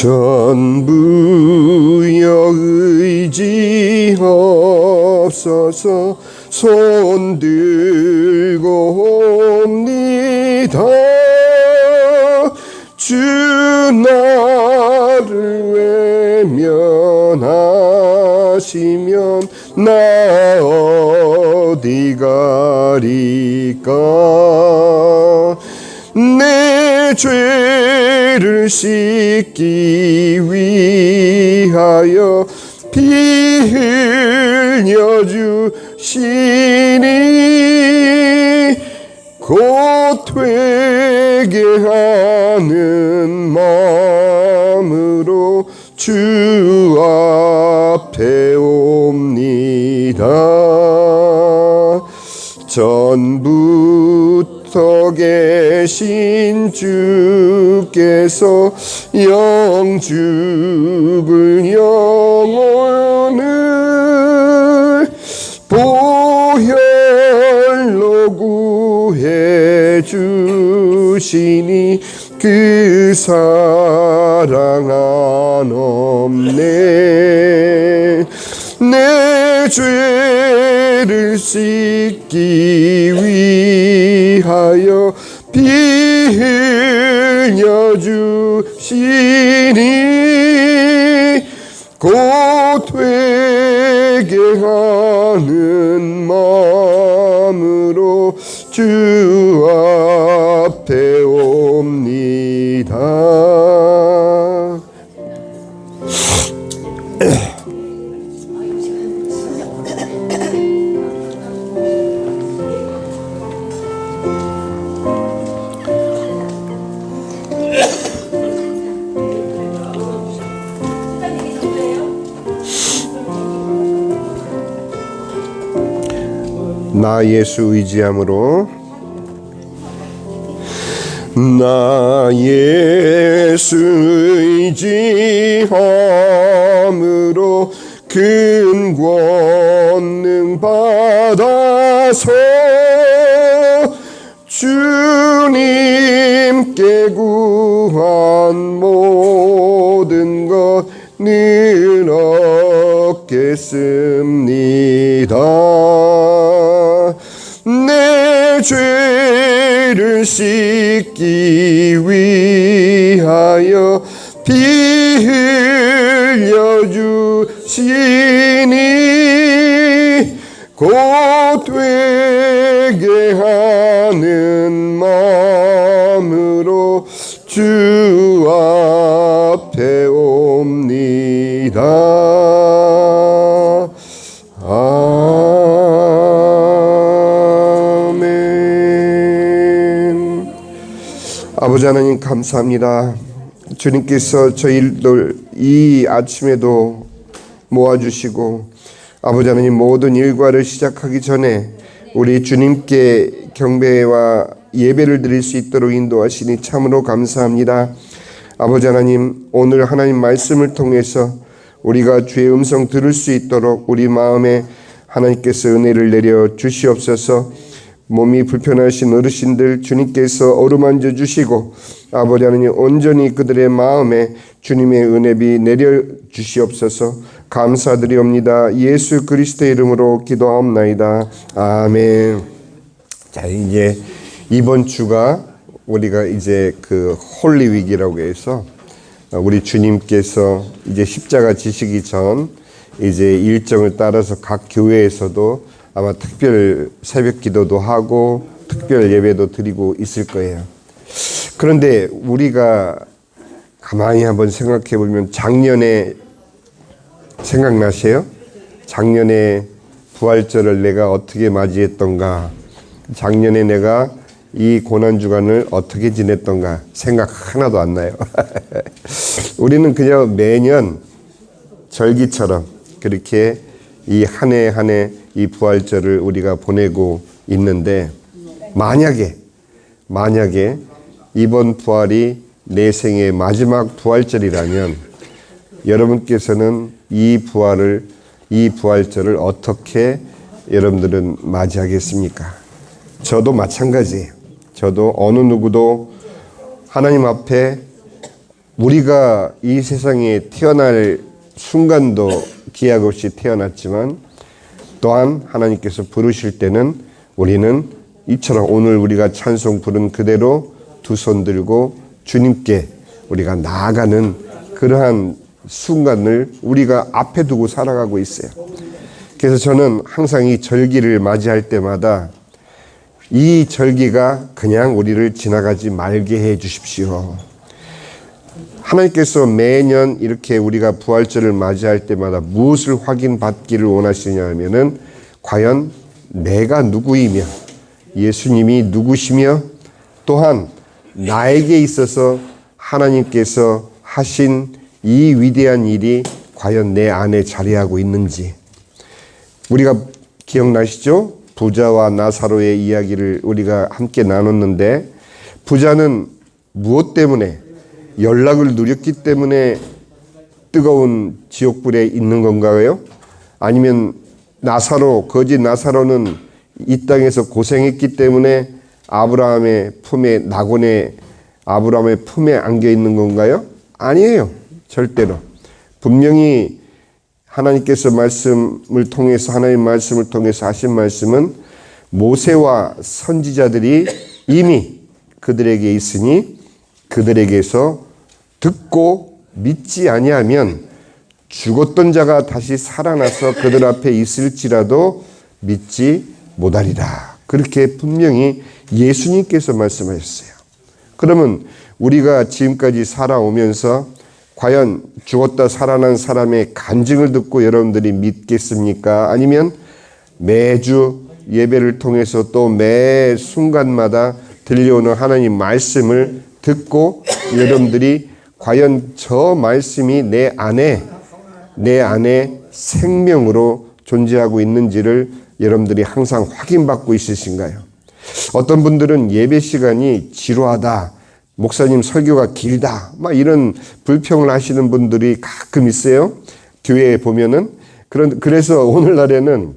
전부여 의지하옵소서. 손 들고 옵니다. 주 나를 외면하시면 나 어디 가리까. 내 죄를 씻기 위하여 피 흘려 주시니 곧 회개하는 마음으로 주 앞에 옵니다. 전부터 계신 주께서 영죽을 영혼을 보혈로 구해 주시니 그 사랑 한없네. 내 죄를 씻기 위하여 피 흘려 주시니 곧 회개하는 마음으로 주 앞에 옵니다. 나 예수 의지함으로, 나 예수 의지함으로 큰 권능 받아서 주님께 구한 모든 것 늘 얻겠습니다. 내 죄를 씻기 위하여 피 흘려 주시니 곧 회개하는 마음으로 주 앞에 옵니다. 아버지 하나님 감사합니다. 주님께서 저희들 이 아침에도 모아주시고 아버지 하나님 모든 일과를 시작하기 전에 우리 주님께 경배와 예배를 드릴 수 있도록 인도하시니 참으로 감사합니다. 아버지 하나님, 오늘 하나님 말씀을 통해서 우리가 주의 음성 들을 수 있도록 우리 마음에 하나님께서 은혜를 내려 주시옵소서. 몸이 불편하신 어르신들 주님께서 어루만져 주시고 아버지 하나님 온전히 그들의 마음에 주님의 은혜비 내려 주시옵소서. 감사드리옵니다. 예수 그리스도의 이름으로 기도하옵나이다. 아멘. 자, 이제 이번 주가 우리가 이제 그 홀리 위기라고 해서 우리 주님께서 이제 십자가 지시기 전 이제 일정을 따라서 각 교회에서도 아마 특별 새벽 기도도 하고 특별 예배도 드리고 있을 거예요. 그런데 우리가 가만히 한번 생각해 보면 작년에 생각나세요? 작년에 부활절을 내가 어떻게 맞이했던가, 작년에 내가 이 고난주간을 어떻게 지냈던가 생각 하나도 안 나요. 우리는 그냥 매년 절기처럼 그렇게 이 한 해 한 해 이 부활절을 우리가 보내고 있는데 만약에 이번 부활이 내 생의 마지막 부활절이라면 여러분께서는 이 부활절을 어떻게 여러분들은 맞이하겠습니까? 저도 마찬가지예요. 저도 어느 누구도 하나님 앞에 우리가 이 세상에 태어날 순간도 기약 없이 태어났지만 또한 하나님께서 부르실 때는 우리는 이처럼 오늘 우리가 찬송 부른 그대로 두 손 들고 주님께 우리가 나아가는 그러한 순간을 우리가 앞에 두고 살아가고 있어요. 그래서 저는 항상 이 절기를 맞이할 때마다 이 절기가 그냥 우리를 지나가지 말게 해 주십시오. 하나님께서 매년 이렇게 우리가 부활절을 맞이할 때마다 무엇을 확인받기를 원하시냐 하면은 과연 내가 누구이며 예수님이 누구시며 또한 나에게 있어서 하나님께서 하신 이 위대한 일이 과연 내 안에 자리하고 있는지. 우리가 기억나시죠? 부자와 나사로의 이야기를 우리가 함께 나눴는데 부자는 무엇 때문에 연락을 누렸기 때문에 뜨거운 지옥불에 있는 건가요? 아니면 거지 나사로는 이 땅에서 고생했기 때문에 아브라함의 품에 안겨 있는 건가요? 아니에요. 절대로. 분명히 하나님께서 하나님 말씀을 통해서 하신 말씀은 모세와 선지자들이 이미 그들에게 있으니 그들에게서 듣고 믿지 아니하면 죽었던 자가 다시 살아나서 그들 앞에 있을지라도 믿지 못하리라. 그렇게 분명히 예수님께서 말씀하셨어요. 그러면 우리가 지금까지 살아오면서 과연 죽었다 살아난 사람의 간증을 듣고 여러분들이 믿겠습니까? 아니면 매주 예배를 통해서 또 매 순간마다 들려오는 하나님 말씀을 듣고 여러분들이 과연 저 말씀이 내 안에 생명으로 존재하고 있는지를 여러분들이 항상 확인받고 있으신가요? 어떤 분들은 예배 시간이 지루하다, 목사님 설교가 길다, 막 이런 불평을 하시는 분들이 가끔 있어요. 교회에 보면은. 그래서 오늘날에는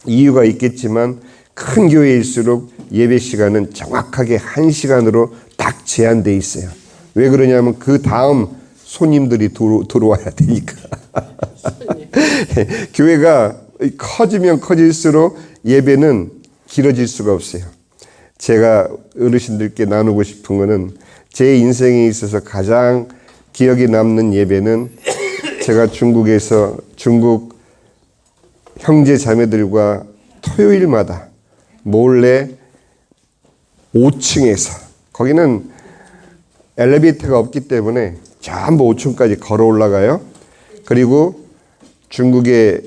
이유가 있겠지만 큰 교회일수록 예배 시간은 정확하게 1시간으로 딱 제한되어 있어요. 왜 그러냐면 그 다음 손님들이 들어와야 되니까. 교회가 커지면 커질수록 예배는 길어질 수가 없어요. 제가 어르신들께 나누고 싶은 거는 제 인생에 있어서 가장 기억에 남는 예배는 제가 중국 형제 자매들과 토요일마다 몰래 5층에서, 거기는 엘리베이터가 없기 때문에 전부 5층까지 걸어 올라가요. 그리고 중국의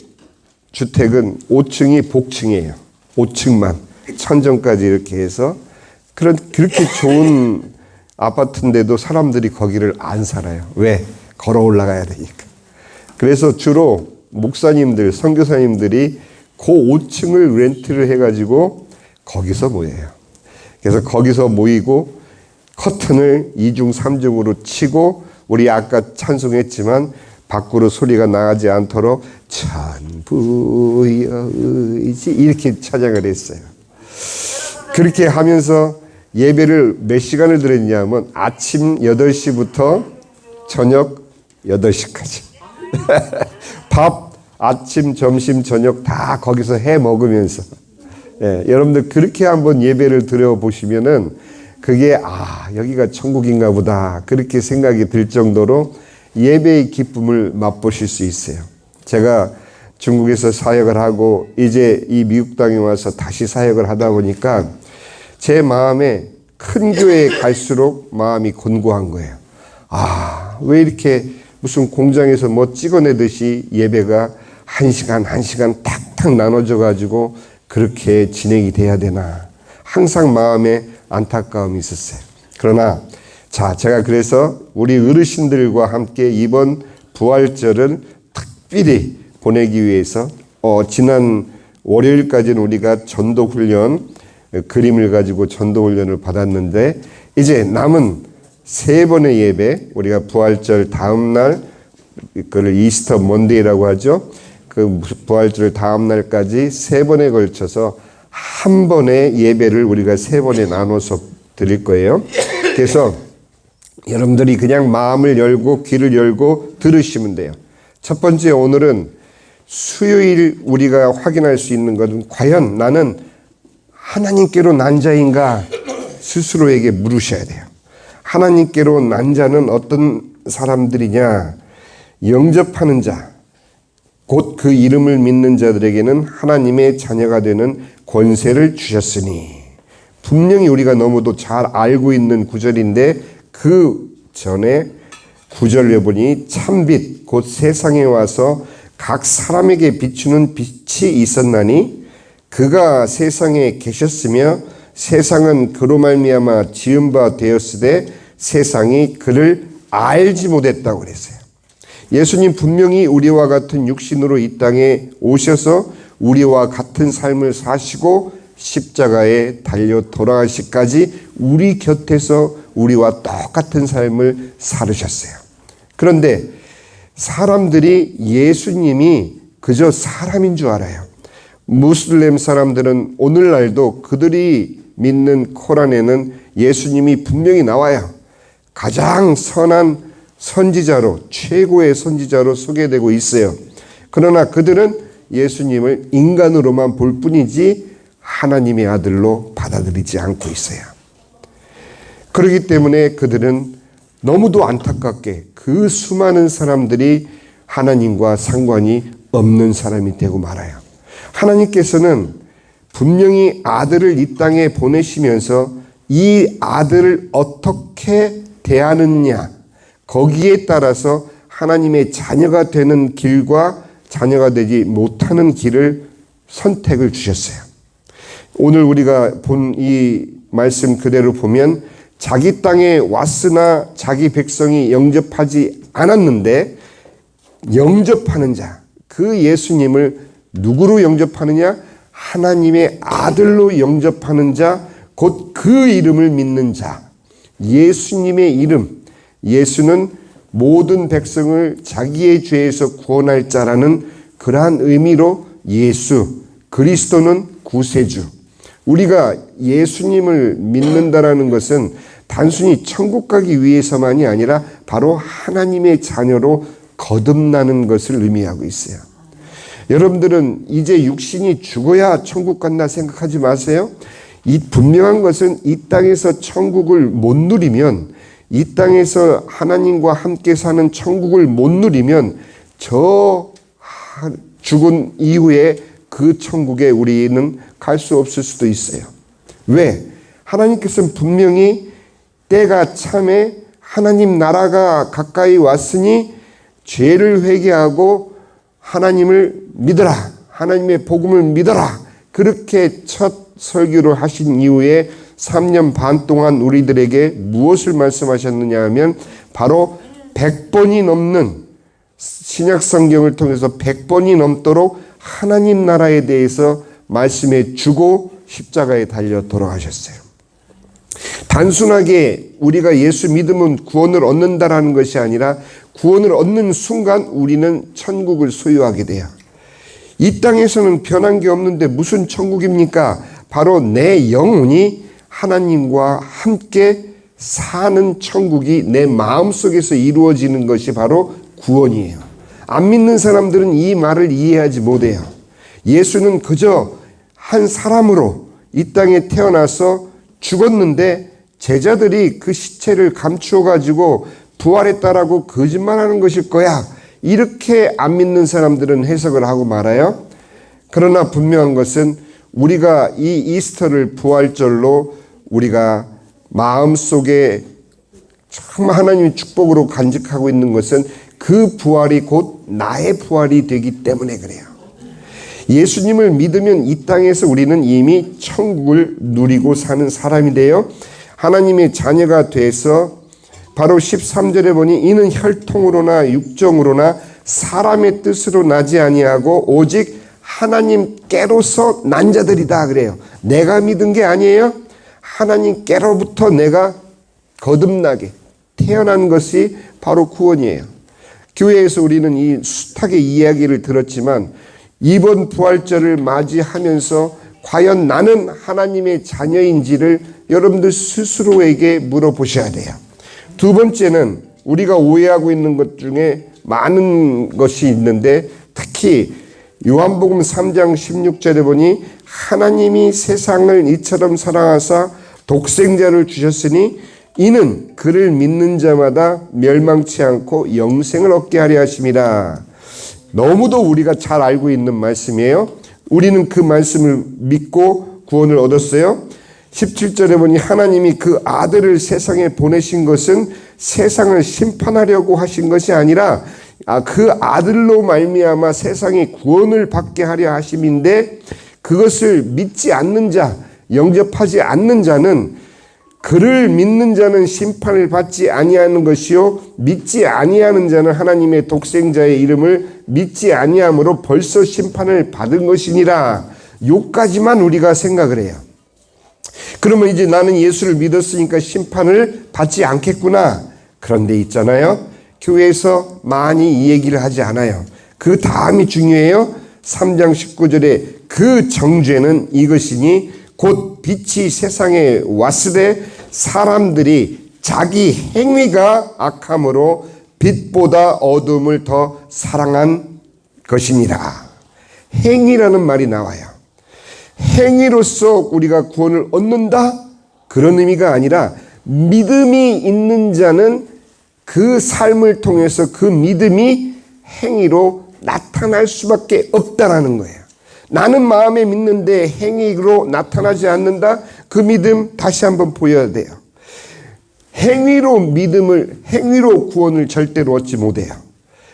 주택은 5층이 복층이에요. 5층만 천정까지 이렇게 해서 그렇게 좋은 아파트인데도 사람들이 거기를 안 살아요. 왜? 걸어 올라가야 되니까. 그래서 주로 목사님들, 선교사님들이 그 5층을 렌트를 해가지고 거기서 모여요. 그래서 거기서 모이고 커튼을 2중 3중으로 치고 우리 아까 찬송했지만 밖으로 소리가 나가지 않도록 천부여 의지 이렇게 찬양을 했어요. 그렇게 하면서 예배를 몇 시간을 드렸냐면 아침 8시부터 저녁 8시까지 밥 아침 점심 저녁 다 거기서 해 먹으면서 여러분들 그렇게 한번 예배를 드려보시면은 그게 여기가 천국인가 보다 그렇게 생각이 들 정도로 예배의 기쁨을 맛보실 수 있어요. 제가 중국에서 사역을 하고 이제 이 미국 땅에 와서 다시 사역을 하다 보니까 제 마음에 큰 교회에 갈수록 마음이 곤고한 거예요. 왜 이렇게 무슨 공장에서 뭐 찍어내듯이 예배가 한 시간 탁탁 나눠져 가지고 그렇게 진행이 돼야 되나. 항상 마음에 안타까움이 있었어요. 그러나 제가 그래서 우리 어르신들과 함께 이번 부활절을 특별히 보내기 위해서 지난 월요일까지는 우리가 전도훈련 그림을 가지고 전도훈련을 받았는데 이제 남은 3번의 예배, 우리가 부활절 다음 날 그걸 이스터 먼데이라고 하죠. 그 부활절 다음 날까지 3번에 걸쳐서 한 번의 예배를 우리가 3번에 나눠서 드릴 거예요. 그래서 여러분들이 그냥 마음을 열고 귀를 열고 들으시면 돼요. 첫 번째, 오늘은 수요일 우리가 확인할 수 있는 것은 과연 나는 하나님께로 난 자인가 스스로에게 물으셔야 돼요. 하나님께로 난 자는 어떤 사람들이냐? 영접하는 자, 곧 그 이름을 믿는 자들에게는 하나님의 자녀가 되는 권세를 주셨으니. 분명히 우리가 너무도 잘 알고 있는 구절인데 그 전에 구절에 보니 참빛 곧 세상에 와서 각 사람에게 비추는 빛이 있었나니 그가 세상에 계셨으며 세상은 그로 말미암아 지은 바 되었으되 세상이 그를 알지 못했다고 그랬어요. 예수님 분명히 우리와 같은 육신으로 이 땅에 오셔서 우리와 같은 삶을 사시고 십자가에 달려 돌아가시기까지 우리 곁에서 우리와 똑같은 삶을 살으셨어요. 그런데 사람들이 예수님이 그저 사람인 줄 알아요. 무슬림 사람들은 오늘날도 그들이 믿는 코란에는 예수님이 분명히 나와요. 가장 선한 선지자로, 최고의 선지자로 소개되고 있어요. 그러나 그들은 예수님을 인간으로만 볼 뿐이지 하나님의 아들로 받아들이지 않고 있어요. 그렇기 때문에 그들은 너무도 안타깝게 그 수많은 사람들이 하나님과 상관이 없는 사람이 되고 말아요. 하나님께서는 분명히 아들을 이 땅에 보내시면서 이 아들을 어떻게 대하느냐, 거기에 따라서 하나님의 자녀가 되는 길과 자녀가 되지 못하는 길을 선택을 주셨어요. 오늘 우리가 본 이 말씀 그대로 보면 자기 땅에 왔으나 자기 백성이 영접하지 않았는데 영접하는 자, 그 예수님을 누구로 영접하느냐? 하나님의 아들로 영접하는 자, 곧 그 이름을 믿는 자. 예수님의 이름, 예수는 모든 백성을 자기의 죄에서 구원할 자라는 그러한 의미로 예수, 그리스도는 구세주. 우리가 예수님을 믿는다라는 것은 단순히 천국 가기 위해서만이 아니라 바로 하나님의 자녀로 거듭나는 것을 의미하고 있어요. 여러분들은 이제 육신이 죽어야 천국 간다 생각하지 마세요. 이 분명한 것은 이 땅에서 천국을 못 누리면, 이 땅에서 하나님과 함께 사는 천국을 못 누리면 저 죽은 이후에 그 천국에 우리는 갈 수 없을 수도 있어요. 왜? 하나님께서는 분명히 때가 참에 하나님 나라가 가까이 왔으니 죄를 회개하고 하나님을 믿어라, 하나님의 복음을 믿어라, 그렇게 첫 설교를 하신 이후에 3년 반 동안 우리들에게 무엇을 말씀하셨느냐 하면 바로 100번이 넘는, 신약 성경을 통해서 100번이 넘도록 하나님 나라에 대해서 말씀해 주고 십자가에 달려 돌아가셨어요. 단순하게 우리가 예수 믿으면 구원을 얻는다라는 것이 아니라 구원을 얻는 순간 우리는 천국을 소유하게 돼요. 이 땅에서는 변한 게 없는데 무슨 천국입니까? 바로 내 영혼이 하나님과 함께 사는 천국이 내 마음속에서 이루어지는 것이 바로 구원이에요. 안 믿는 사람들은 이 말을 이해하지 못해요. 예수는 그저 한 사람으로 이 땅에 태어나서 죽었는데 제자들이 그 시체를 감추어 가지고 부활했다라고 거짓말하는 것일 거야, 이렇게 안 믿는 사람들은 해석을 하고 말아요. 그러나 분명한 것은 우리가 이 이스터를 부활절로 우리가 마음속에 정말 하나님의 축복으로 간직하고 있는 것은 그 부활이 곧 나의 부활이 되기 때문에 그래요. 예수님을 믿으면 이 땅에서 우리는 이미 천국을 누리고 사는 사람이 되어 하나님의 자녀가 돼서 바로 13절에 보니 이는 혈통으로나 육정으로나 사람의 뜻으로 나지 아니하고 오직 하나님께로서 난 자들이다 그래요. 내가 믿은 게 아니에요. 하나님께로부터 내가 거듭나게 태어난 것이 바로 구원이에요. 교회에서 우리는 이 숱하게 이야기를 들었지만 이번 부활절을 맞이하면서 과연 나는 하나님의 자녀인지를 여러분들 스스로에게 물어보셔야 돼요. 두 번째는 우리가 오해하고 있는 것 중에 많은 것이 있는데 특히 요한복음 3장 16절에 보니 하나님이 세상을 이처럼 사랑하사 독생자를 주셨으니 이는 그를 믿는 자마다 멸망치 않고 영생을 얻게 하려 하심이라. 너무도 우리가 잘 알고 있는 말씀이에요. 우리는 그 말씀을 믿고 구원을 얻었어요. 17절에 보니 하나님이 그 아들을 세상에 보내신 것은 세상을 심판하려고 하신 것이 아니라 그 아들로 말미암아 세상이 구원을 받게 하려 하심인데 그것을 믿지 않는 자, 영접하지 않는 자는 그를 믿는 자는 심판을 받지 아니하는 것이요 믿지 아니하는 자는 하나님의 독생자의 이름을 믿지 아니함으로 벌써 심판을 받은 것이니라. 요까지만 우리가 생각을 해요. 그러면 이제 나는 예수를 믿었으니까 심판을 받지 않겠구나. 그런데 있잖아요. 교회에서 많이 이 얘기를 하지 않아요. 그 다음이 중요해요. 3장 19절에 그 정죄는 이것이니 곧 빛이 세상에 왔으되 사람들이 자기 행위가 악함으로 빛보다 어둠을 더 사랑한 것이니라. 행위라는 말이 나와요. 행위로서 우리가 구원을 얻는다? 그런 의미가 아니라 믿음이 있는 자는 그 삶을 통해서 그 믿음이 행위로 나타날 수밖에 없다라는 거예요. 나는 마음에 믿는데 행위로 나타나지 않는다? 그 믿음 다시 한번 보여야 돼요. 행위로 구원을 절대로 얻지 못해요.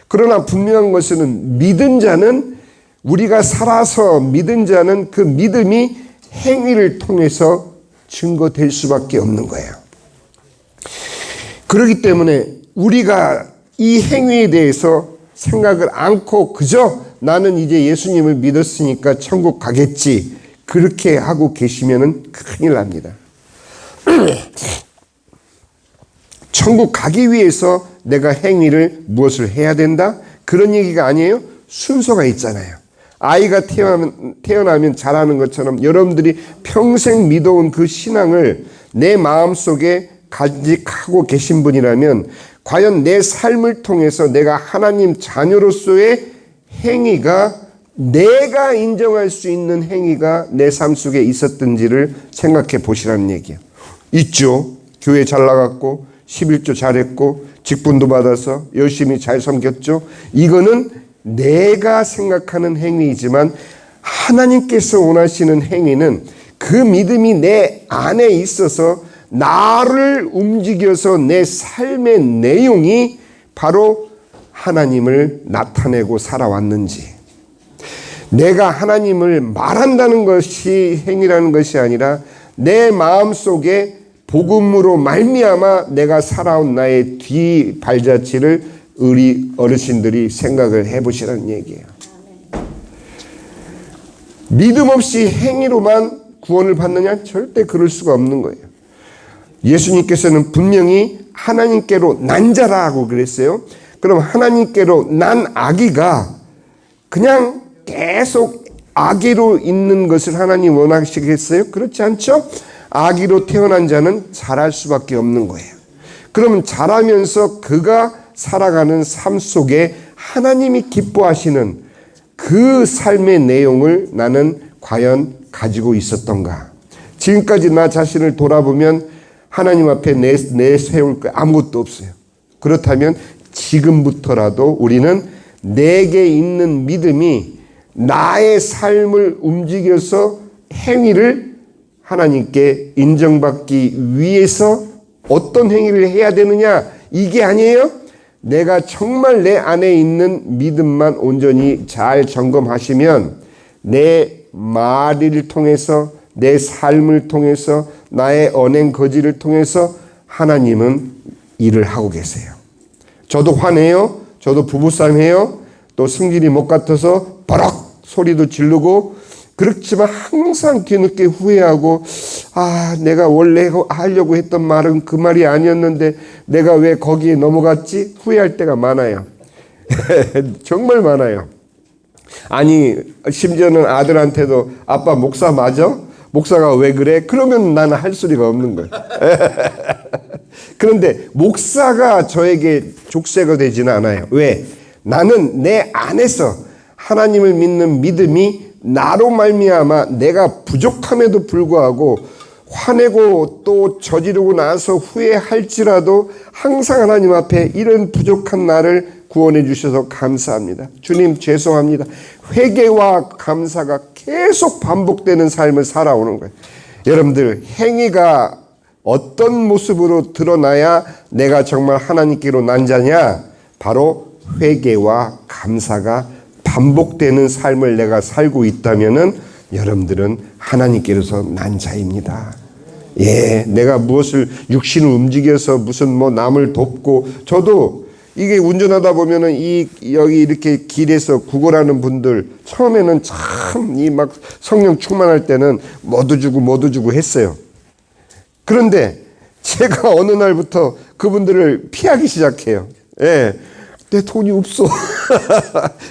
그러나 분명한 것은 믿은 자는 우리가 살아서 믿은 자는 그 믿음이 행위를 통해서 증거될 수밖에 없는 거예요. 그렇기 때문에 우리가 이 행위에 대해서 생각을 않고 그저 나는 이제 예수님을 믿었으니까 천국 가겠지 그렇게 하고 계시면 큰일 납니다. 천국 가기 위해서 내가 행위를 무엇을 해야 된다? 그런 얘기가 아니에요. 순서가 있잖아요. 아이가 태어나면 자라는 것처럼 여러분들이 평생 믿어온 그 신앙을 내 마음속에 간직하고 계신 분이라면 과연 내 삶을 통해서 내가 하나님 자녀로서의 행위가 내가 인정할 수 있는 행위가 내 삶 속에 있었던지를 생각해 보시라는 얘기예요. 있죠. 교회 잘 나갔고 11조 잘했고 직분도 받아서 열심히 잘 섬겼죠. 이거는 내가 생각하는 행위이지만 하나님께서 원하시는 행위는 그 믿음이 내 안에 있어서 나를 움직여서 내 삶의 내용이 바로 하나님을 나타내고 살아왔는지, 내가 하나님을 말한다는 것이 행위라는 것이 아니라 내 마음속에 복음으로 말미암아 내가 살아온 나의 뒤 발자취를 우리 어르신들이 생각을 해보시라는 얘기예요. 믿음 없이 행위로만 구원을 받느냐? 절대 그럴 수가 없는 거예요. 예수님께서는 분명히 하나님께로 난 자라고 그랬어요. 그럼 하나님께로 난 아기가 그냥 계속 아기로 있는 것을 하나님 원하시겠어요? 그렇지 않죠? 아기로 태어난 자는 자랄 수밖에 없는 거예요. 그러면 자라면서 그가 살아가는 삶 속에 하나님이 기뻐하시는 그 삶의 내용을 나는 과연 가지고 있었던가? 지금까지 나 자신을 돌아보면 하나님 앞에 내세울 거 아무것도 없어요. 그렇다면 지금부터라도 우리는 내게 있는 믿음이 나의 삶을 움직여서 행위를 하나님께 인정받기 위해서 어떤 행위를 해야 되느냐? 이게 아니에요. 내가 정말 내 안에 있는 믿음만 온전히 잘 점검하시면 내 말을 통해서 내 삶을 통해서 나의 언행 거지를 통해서 하나님은 일을 하고 계세요. 저도 화내요. 저도 부부싸움 해요. 또 승질이 못 같아서 버럭 소리도 지르고 그렇지만 항상 뒤늦게 후회하고 내가 원래 하려고 했던 말은 그 말이 아니었는데 내가 왜 거기에 넘어갔지? 후회할 때가 많아요. 정말 많아요. 아니 심지어는 아들한테도 아빠 목사 맞아? 목사가 왜 그래? 그러면 나는 할 소리가 없는 거예요. 그런데 목사가 저에게 족쇄가 되지는 않아요. 왜? 나는 내 안에서 하나님을 믿는 믿음이 나로 말미암아 내가 부족함에도 불구하고 화내고 또 저지르고 나서 후회할지라도 항상 하나님 앞에 이런 부족한 나를 구원해 주셔서 감사합니다. 주님 죄송합니다. 회개와 감사가 계속 반복되는 삶을 살아오는 거예요. 여러분들, 행위가 어떤 모습으로 드러나야 내가 정말 하나님께로 난 자냐? 바로 회개와 감사가 반복되는 삶을 내가 살고 있다면은 여러분들은 하나님께로서 난 자입니다. 예, 내가 무엇을 육신을 움직여서 무슨 뭐 남을 돕고, 저도 이게 운전하다 보면은 여기 이렇게 길에서 구걸하는 분들 처음에는 참 이 막 성령 충만할 때는 뭐도 주고 했어요. 그런데 제가 어느 날부터 그분들을 피하기 시작해요. 예. 내 돈이 없어.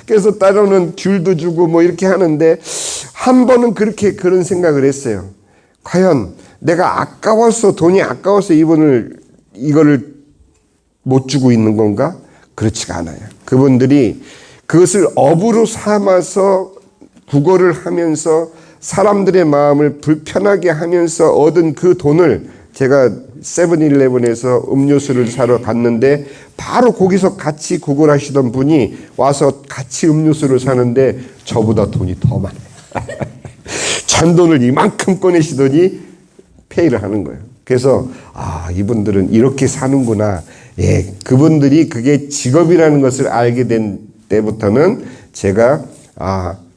그래서 따로는 귤도 주고 뭐 이렇게 하는데, 한 번은 그런 생각을 했어요. 과연 내가 돈이 아까워서 이거를 못 주고 있는 건가? 그렇지가 않아요. 그분들이 그것을 업으로 삼아서 구걸을 하면서 사람들의 마음을 불편하게 하면서 얻은 그 돈을, 제가 세븐일레븐에서 음료수를 사러 갔는데 바로 거기서 같이 구걸하시던 분이 와서 같이 음료수를 사는데 저보다 돈이 더 많아요. 잔돈을 이만큼 꺼내시더니 페이를 하는 거예요. 그래서 이분들은 이렇게 사는구나. 예, 그분들이 그게 직업이라는 것을 알게 된 때부터는 제가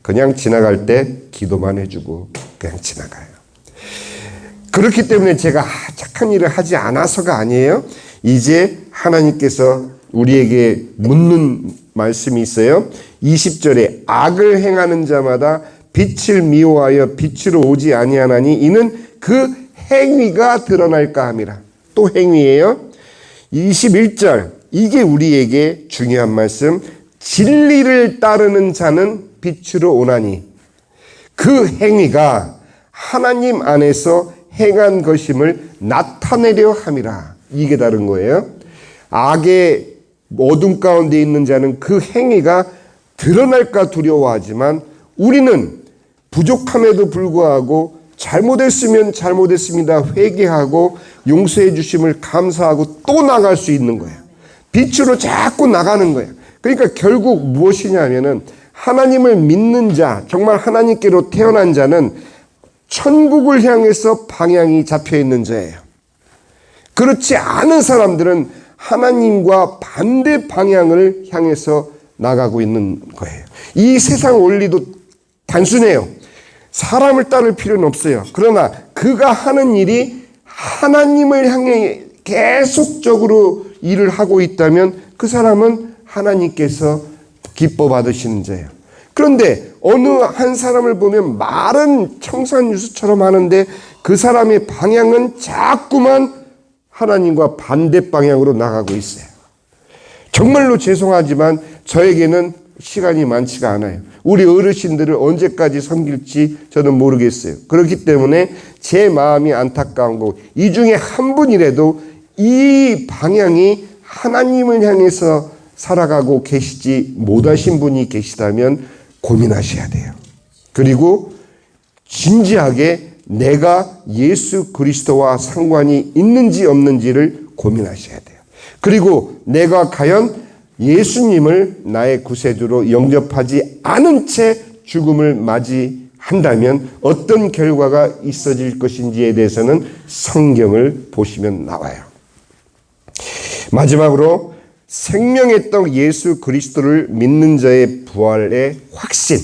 그냥 지나갈 때 기도만 해주고 그냥 지나가요. 그렇기 때문에 제가 착한 일을 하지 않아서가 아니에요. 이제 하나님께서 우리에게 묻는 말씀이 있어요. 20절에 악을 행하는 자마다 빛을 미워하여 빛으로 오지 아니하나니 이는 그 행위가 드러날까 함이라. 또 행위예요. 21절, 이게 우리에게 중요한 말씀. 진리를 따르는 자는 빛으로 오나니 그 행위가 하나님 안에서 행한 것임을 나타내려 함이라. 이게 다른 거예요. 악의 어둠 가운데 있는 자는 그 행위가 드러날까 두려워하지만, 우리는 부족함에도 불구하고 잘못했으면 잘못했습니다 회개하고 용서해 주심을 감사하고 또 나갈 수 있는 거예요. 빛으로 자꾸 나가는 거예요. 그러니까 결국 무엇이냐면은, 하나님을 믿는 자, 정말 하나님께로 태어난 자는 천국을 향해서 방향이 잡혀 있는 자예요. 그렇지 않은 사람들은 하나님과 반대 방향을 향해서 나가고 있는 거예요. 이 세상 원리도 단순해요. 사람을 따를 필요는 없어요. 그러나 그가 하는 일이 하나님을 향해 계속적으로 일을 하고 있다면 그 사람은 하나님께서 기뻐 받으시는 자예요. 그런데 어느 한 사람을 보면 말은 청산유수처럼 하는데 그 사람의 방향은 자꾸만 하나님과 반대 방향으로 나가고 있어요. 정말로 죄송하지만 저에게는 시간이 많지가 않아요. 우리 어르신들을 언제까지 섬길지 저는 모르겠어요. 그렇기 때문에 제 마음이 안타까운 거고, 이 중에 한 분이라도 이 방향이 하나님을 향해서 살아가고 계시지 못하신 분이 계시다면 고민하셔야 돼요. 그리고 진지하게 내가 예수 그리스도와 상관이 있는지 없는지를 고민하셔야 돼요. 그리고 내가 과연 예수님을 나의 구세주로 영접하지 않은 채 죽음을 맞이한다면 어떤 결과가 있어질 것인지에 대해서는 성경을 보시면 나와요. 마지막으로 생명의 떡 예수 그리스도를 믿는 자의 부활의 확신.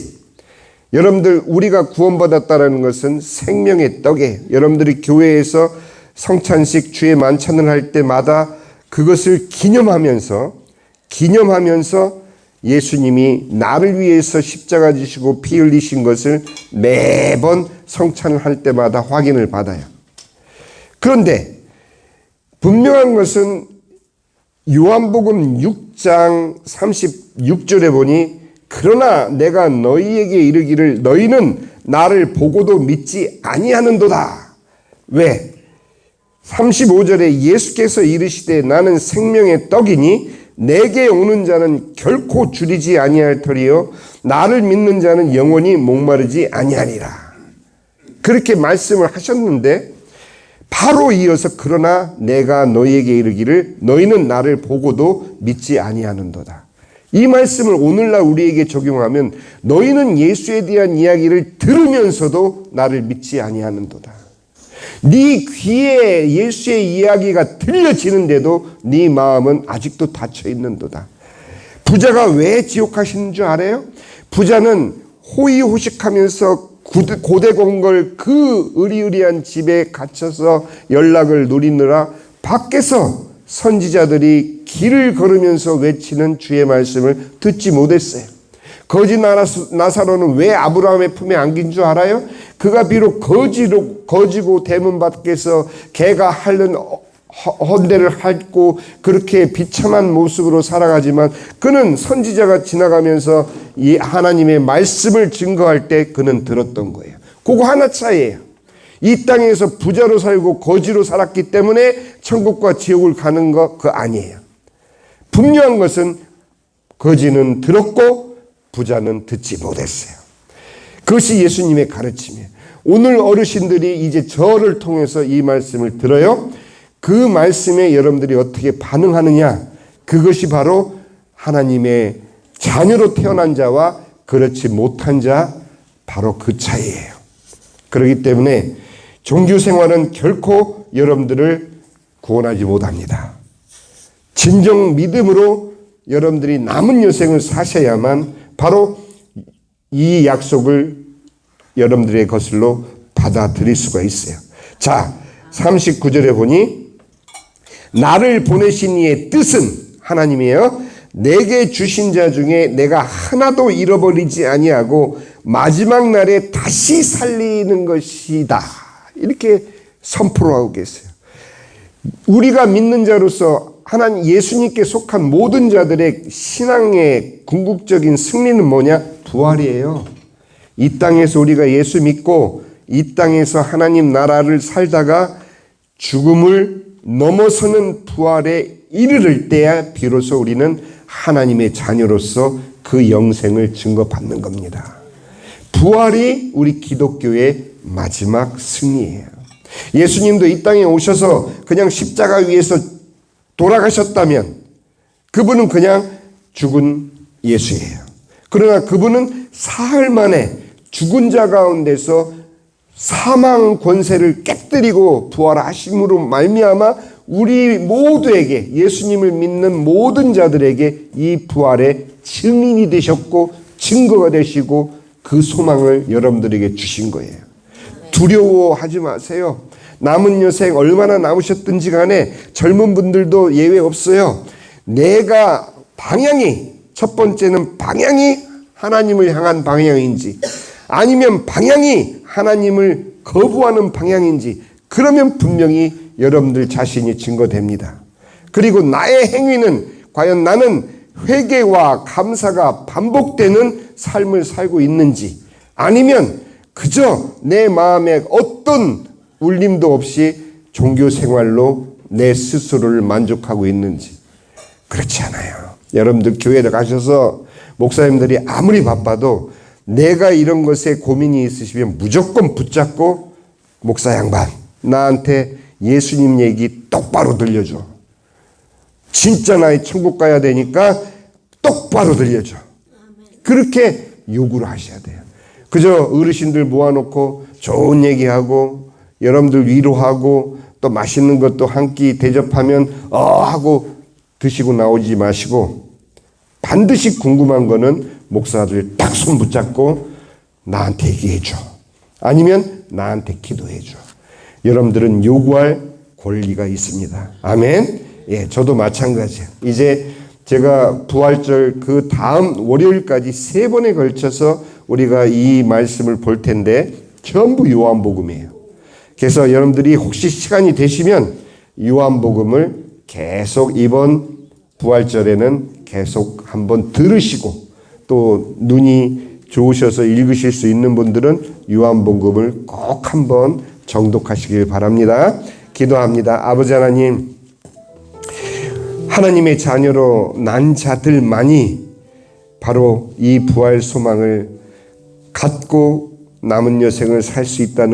여러분들, 우리가 구원받았다는 것은 생명의 떡이에요. 여러분들이 교회에서 성찬식 주의 만찬을 할 때마다 그것을 기념하면서 예수님이 나를 위해서 십자가 지시고 피 흘리신 것을 매번 성찬을 할 때마다 확인을 받아요. 그런데 분명한 것은 요한복음 6장 36절에 보니, 그러나 내가 너희에게 이르기를 너희는 나를 보고도 믿지 아니하는도다. 왜? 35절에 예수께서 이르시되 나는 생명의 떡이니 내게 오는 자는 결코 줄이지 아니할 터리요 나를 믿는 자는 영원히 목마르지 아니하리라. 그렇게 말씀을 하셨는데 바로 이어서 그러나 내가 너희에게 이르기를 너희는 나를 보고도 믿지 아니하는도다. 이 말씀을 오늘날 우리에게 적용하면 너희는 예수에 대한 이야기를 들으면서도 나를 믿지 아니하는도다. 네 귀에 예수의 이야기가 들려지는데도 네 마음은 아직도 닫혀 있는도다. 부자가 왜 지옥 가시는 줄 알아요? 부자는 호의호식하면서 고대공걸 그 의리의리한 집에 갇혀서 연락을 누리느라 밖에서 선지자들이 길을 걸으면서 외치는 주의 말씀을 듣지 못했어요. 거지 나사로는 왜 아브라함의 품에 안긴 줄 알아요? 그가 비록 거지고 대문 밖에서 개가 핥는 헌대를 핥고 그렇게 비참한 모습으로 살아가지만 그는 선지자가 지나가면서 이 하나님의 말씀을 증거할 때 그는 들었던 거예요. 그거 하나 차이예요. 이 땅에서 부자로 살고 거지로 살았기 때문에 천국과 지옥을 가는 거 그거 아니에요. 분명한 것은 거지는 들었고 부자는 듣지 못했어요. 그것이 예수님의 가르침이에요. 오늘 어르신들이 이제 저를 통해서 이 말씀을 들어요. 그 말씀에 여러분들이 어떻게 반응하느냐, 그것이 바로 하나님의 자녀로 태어난 자와 그렇지 못한 자 바로 그 차이예요. 그렇기 때문에 종교 생활은 결코 여러분들을 구원하지 못합니다. 진정 믿음으로 여러분들이 남은 여생을 사셔야만 바로 이 약속을 여러분들의 것으로 받아들일 수가 있어요. 자, 39절에 보니 나를 보내신 이의 뜻은 하나님이에요. 내게 주신 자 중에 내가 하나도 잃어버리지 아니하고 마지막 날에 다시 살리는 것이다. 이렇게 선포를 하고 계세요. 우리가 믿는 자로서 하나님 예수님께 속한 모든 자들의 신앙의 궁극적인 승리는 뭐냐? 부활이에요. 이 땅에서 우리가 예수 믿고 이 땅에서 하나님 나라를 살다가 죽음을 넘어서는 부활에 이르를 때야 비로소 우리는 하나님의 자녀로서 그 영생을 증거받는 겁니다. 부활이 우리 기독교의 마지막 승리예요. 예수님도 이 땅에 오셔서 그냥 십자가 위에서 돌아가셨다면 그분은 그냥 죽은 예수예요. 그러나 그분은 사흘 만에 죽은 자 가운데서 사망 권세를 깨뜨리고 부활하심으로 말미암아 우리 모두에게 예수님을 믿는 모든 자들에게 이 부활의 증인이 되셨고 증거가 되시고 그 소망을 여러분들에게 주신 거예요. 두려워하지 마세요. 남은 여생 얼마나 남으셨든지 간에 젊은 분들도 예외 없어요. 내가 방향이 첫 번째는 방향이 하나님을 향한 방향인지 아니면 방향이 하나님을 거부하는 방향인지 그러면 분명히 여러분들 자신이 증거됩니다. 그리고 나의 행위는 과연 나는 회개와 감사가 반복되는 삶을 살고 있는지 아니면 그저 내 마음에 어떤 울림도 없이 종교 생활로 내 스스로를 만족하고 있는지 그렇지 않아요. 여러분들 교회에 가셔서 목사님들이 아무리 바빠도 내가 이런 것에 고민이 있으시면 무조건 붙잡고 목사 양반 나한테 예수님 얘기 똑바로 들려줘. 진짜 나 천국 가야 되니까 똑바로 들려줘. 그렇게 요구를 하셔야 돼요. 그저 어르신들 모아놓고 좋은 얘기하고 여러분들 위로하고 또 맛있는 것도 한 끼 대접하면 하고 드시고 나오지 마시고 반드시 궁금한 거는 목사들 딱 손 붙잡고 나한테 얘기해 줘. 아니면 나한테 기도해 줘. 여러분들은 요구할 권리가 있습니다. 아멘. 예, 저도 마찬가지예요. 이제 제가 부활절 그 다음 월요일까지 3번에 걸쳐서 우리가 이 말씀을 볼 텐데 전부 요한복음이에요. 그래서 여러분들이 혹시 시간이 되시면 요한복음을 계속 이번 부활절에는 계속 한번 들으시고 또 눈이 좋으셔서 읽으실 수 있는 분들은 요한복음을 꼭 한번 정독하시길 바랍니다. 기도합니다. 아버지 하나님, 하나님의 자녀로 난 자들만이 바로 이 부활 소망을 갖고 남은 여생을 살 수 있다는